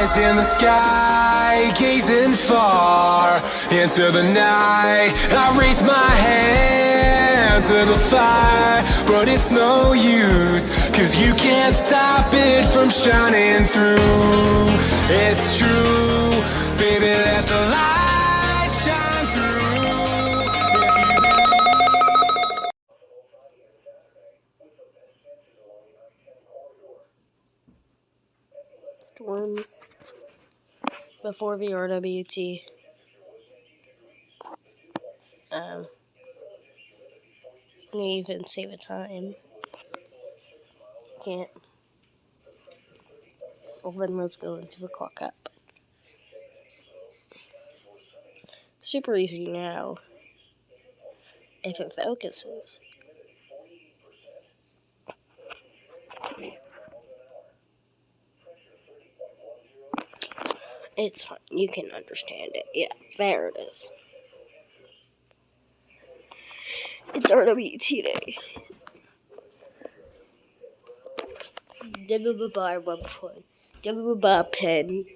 eyes in the sky, gazing far into the night. I raise my hand to the fire, but it's no use, 'cause you can't stop it from shining through. It's true, baby, let the light shine through. Storms before VRWT. Can you even save a time? Can't. Well, then let's go into the clock up. Super easy now. If it focuses. It's fine. You can understand it. Yeah, there it is. It's RWT day. Double bar 1 point. Double bar pen.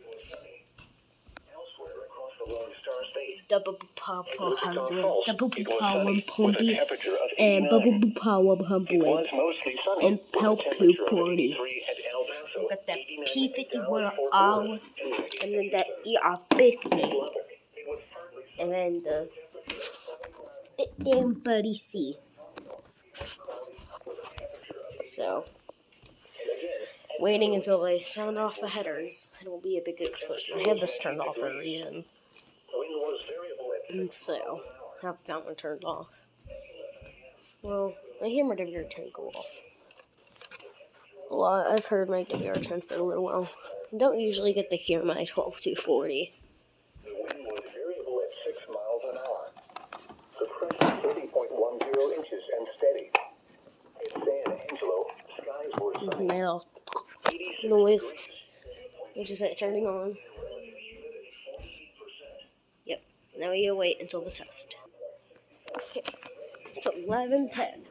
Double power 100. Double power 1 and bubble power 100. And Pelpu party. We got that P51 R, and then that ER50, and then the damn Buddy C. So, waiting until they sound off the headers, it will be a big explosion. I have this turned off for a reason. And so, have the counter turned off. Well, I hear my WR10 go off. Well, I've heard my WR10 for a little while. I don't usually get to hear my 12-240. The wind was variable at 6 miles an hour. The pressure 30.10 inches and steady. In San Angelo, skies were sunny. Made all noise. Which is it turning on? Yep. Now you wait until the test. Okay. It's 11:10.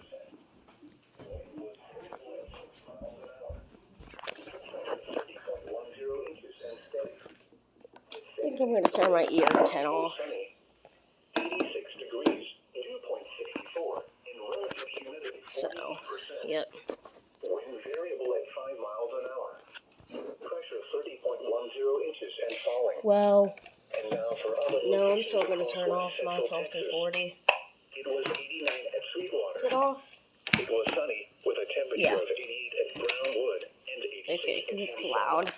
I think I'm going to turn my ER10 off. 86 degrees, 2.64 in relative humidity. So, yep. Wind variable at 5 miles an hour. Pressure 30.10 inches and falling. Well, And now for other no, I'm still going to turn off my 12-240. It was 89 at Sweetwater. Is it off? It was sunny with a temperature of 88 at Brownwood and 86 Okay, because at it's Kansas. loud.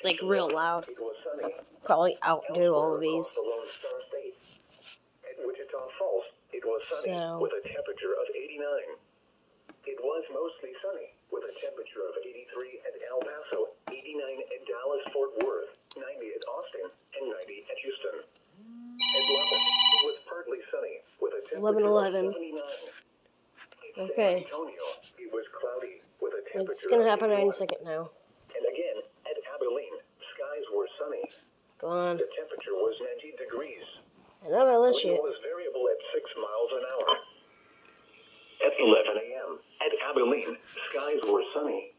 Like, real loud. It was sunny. Probably outdo all of these. Across the Lone Star State. At Wichita Falls, it was sunny So, with a temperature of 89. It was mostly sunny with a temperature of 83 at El Paso, 89 at Dallas Fort Worth, 90 at Austin, and 90 at Houston. At Lubbock, it was partly sunny with a temperature 11:11. of 79. At Okay. San Antonio, it was cloudy with a temperature It's going to of happen any 81. second now. And again, at Abilene, skies were sunny. Go on. The temperature was 90 degrees. Another Wind shit. was variable at 6 miles an hour. At 11 a.m. at Abilene, skies were sunny.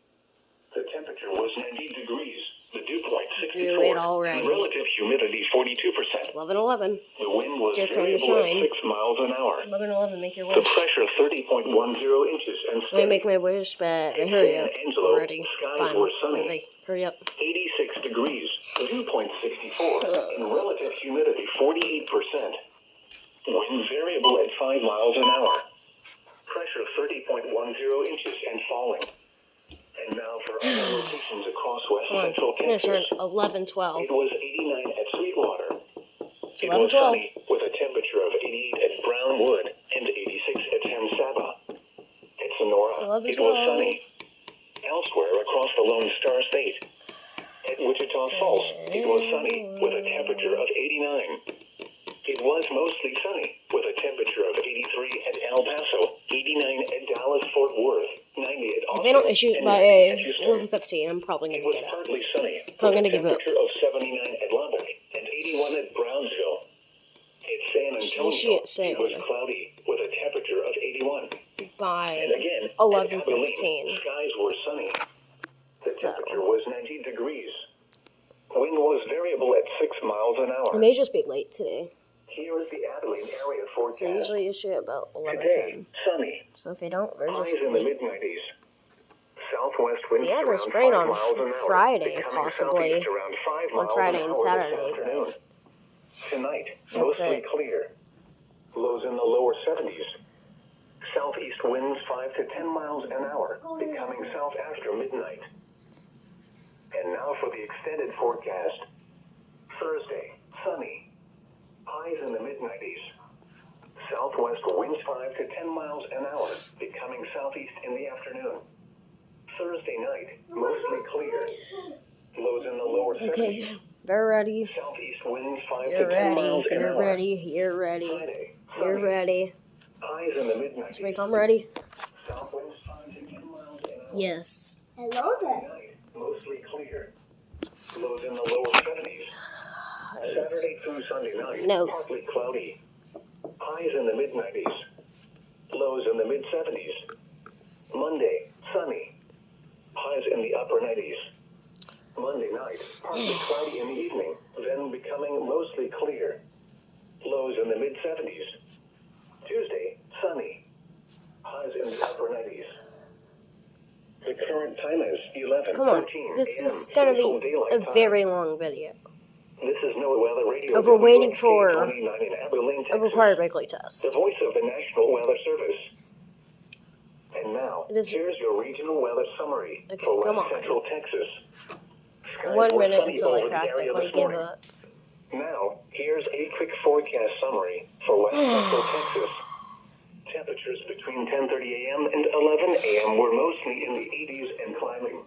The temperature was 90 degrees. The dew point Do it 64. already. And relative humidity 42%. 11:11. The wind was Your time to variable at shine. 6 miles an hour. 11:11. Make your The wish. pressure 30.10 inches and Let me steady. make my wish, but they hurry up already. Skies Fine. were sunny. Maybe. Hurry up. 86 degrees, dew point 64, and relative humidity 48%. Wind variable at 5 miles an hour. Pressure 30.10 inches and falling. And now for other locations across west Come on. central I'm going to turn Texas. 11:12. It was 89 at Sweetwater. It's It was 11:12. sunny with a temperature of 88 at Brownwood and 86 at San Saba. At Sonora, It's it 11:12. was sunny. Elsewhere across the Lone Star State. At Wichita Falls, it was sunny with a temperature of 89. It was mostly sunny with a temperature of 83 at El Paso, 89 at Dallas Fort Worth, 90 at If Austin, they don't issue it and by 90 at Houston. 11:15, I'm probably It going to was get up. partly sunny Probably with gonna a give up. temperature of 79 at Lubbock and 81 at Brownsville. At San Antonio, She at San it was Antonio. cloudy with a temperature of 81. By And again, at 11:15. Abilene, skies were sunny. The So. temperature was 90 degrees. Wind was variable at 6 miles an I hour. may just be late today. Here is the Abilene area forecast. So I usually issue at about 11:10. Today, sunny. So if I don't, we're Highs just in the late. mid-90s. Southwest winds See, I have a around sprain 5 on miles an hour. Friday, Becoming possibly. southeast around 5 On miles Friday an and hour Saturday, this afternoon. Tonight, That's mostly it. clear. Lows in the lower 70s. Southeast winds 5 to 10 miles an hour, becoming south after midnight. And now for the extended forecast. Thursday, sunny. Highs in the mid-90s. Southwest winds 5 to 10 miles an hour, becoming southeast in the afternoon. Thursday night, mostly clear. Lows in the lower 70s. Okay, we're ready. Southeast winds 5 You're to 10 ready. miles an You're hour. ready. You're ready. Friday, You're sunny. ready. Highs in the mid-90s. Spring, I'm ready. South winds 5 to 10 miles an hour. Yes. Hello there. Tonight, mostly clear. Lows in the lower 70s. Saturday through Sunday night, Notes. partly cloudy. Highs in the mid-90s. Lows in the mid-70s. Monday, sunny. Highs in the upper 90s. Monday night, partly cloudy in the evening, then becoming mostly clear. Lows in the mid-70s. Tuesday, sunny. Highs in the upper 90s. The current time is 11:13 Come on. This a.m. is going to Central be Daylight a Time. very long video. This is NOAA Weather Radio. We're waiting WXK for 29 in Abilene, a Texas. required weekly test. The voice of the National Weather Service. And now, It is- here's your regional weather summary Okay, for come West on. Central Texas. Skies 1 were minute sunny until I over the area practically this give morning. up. Now, here's a quick forecast summary for West Central Texas. Temperatures between 10:30 a.m. and 11 a.m. were mostly in the 80s and climbing.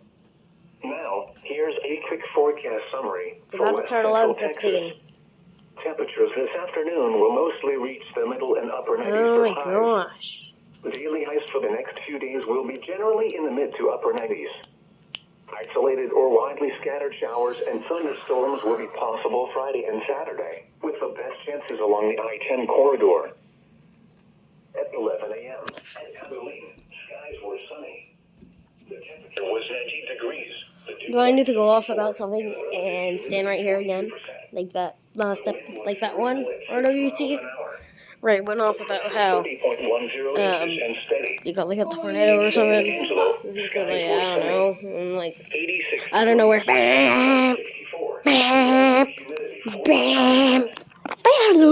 Now, here's a quick forecast summary It's for about to West turn Central 11:15. Texas. Temperatures this afternoon will mostly reach the middle and upper 90s Oh for my highs. gosh. Daily highs for the next few days will be generally in the mid to upper 90s. Isolated or widely scattered showers and thunderstorms will be possible Friday and Saturday, with the best chances along the I-10 corridor. At 11 a.m. at Abilene, skies were sunny. The temperature was 90 degrees. The Do I need to go off about something and stand right here again? Like that last step, like that one? RWT? Right, went off about how 30.10 inches and steady. you got like a tornado or something. Angelo, Like, skies I were don't sunny. know. And like, 86 I don't know where. Bam! 64. Bam! Humidity Bam! 40 miles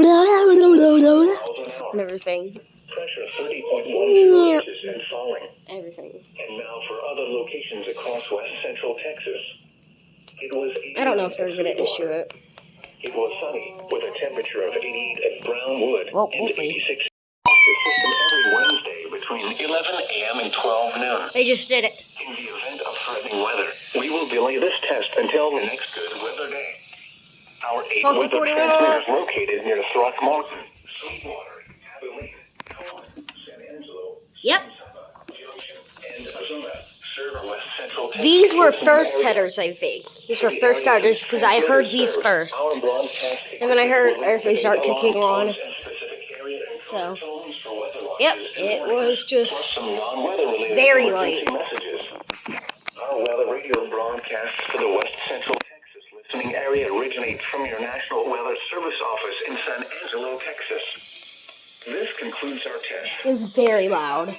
an hour. And everything. Pressure 30.10 inches and falling. Everything. And now for other locations across West Central Texas. It was I don't know if they're gonna issue it. It was sunny with a temperature of 88 at Brownwood Well, we'll and see. 86 the system every Wednesday between 11 a.m. and 12 noon. They just did it. In the event of threatening weather, we will delay this test until the next good weather day. Our 8 Close to weather 40 transmitters minutes. located near Throckmorton, Sweetwater, Abilene, Coleman, San Angelo, Yep. Junction, and Azona serve West Central Texas. These were first headers, I think. These were first starters because I heard these first. Our broadcast And then I heard everything start alarm kicking on. codes and specific area and So, tones for weather watches yep, in it the morning, was plus just some non-weather related very emergency light. messages. Our weather radio broadcasts for the West Central Texas listening area originate from your National Weather Service office in San Angelo, Texas. This concludes our test. It was very loud.